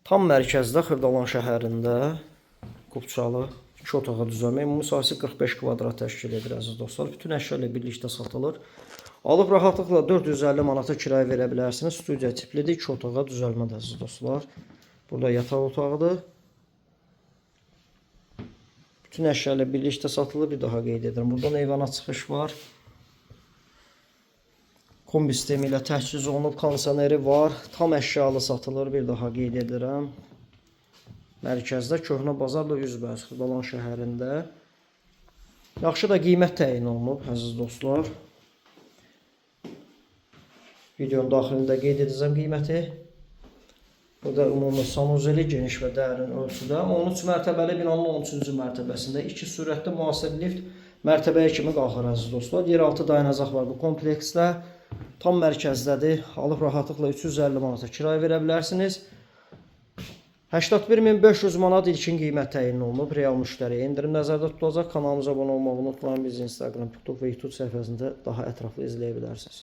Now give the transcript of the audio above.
Tam mərkəzdə Xırdalan şəhərində Qubçalı 2 otağa düzəlmək ümumi sahəsi 45 kvadrat təşkil edir əziz dostlar. Bütün əşya ilə birlikdə satılır. Alıb rahatlıqla 450 manata kirayə verə bilərsiniz. Studiya tiplidir, 2 otağa düzəlmədir əziz dostlar. Burada yataq otağıdır. Bütün əşya ilə birlikdə satılır. Bir daha qeyd edirəm. Buradan eyvana çıxış var. Kombi sistemi ilə təchiz olunub, kondisioneri var. Tam əşyalı satılır. Bir daha qeyd edirəm. Mərkəzdə Köhnə Bazarla üzbəüz Xırdalan şəhərində. Yaxşı da qiymət təyin olunub əziz dostlar. Videonun daxilində qeyd edəcəm qiyməti. Burada ümumi sanuzeli geniş və dərin ölçüdə. 13 mərtəbəli binanın 13-cü mərtəbəsində 2 sürətli müasir lift mərtəbəyə kimi qalxır əziz dostlar. Yeraltı dayanacaq var bu kompleksdə. Tam mərkəzdədir. Alıb rahatlıqla 350 manata kirayə verə bilərsiniz. 81.500 manat ilkin qiymət təyin olunub. Real müştəriyə endirim nəzərdə tutulacaq. Kanalımıza abunə olmağı unutmayın. Bizi Instagram, TikTok və YouTube səhifəsində daha ətraflı izləyə bilərsiniz.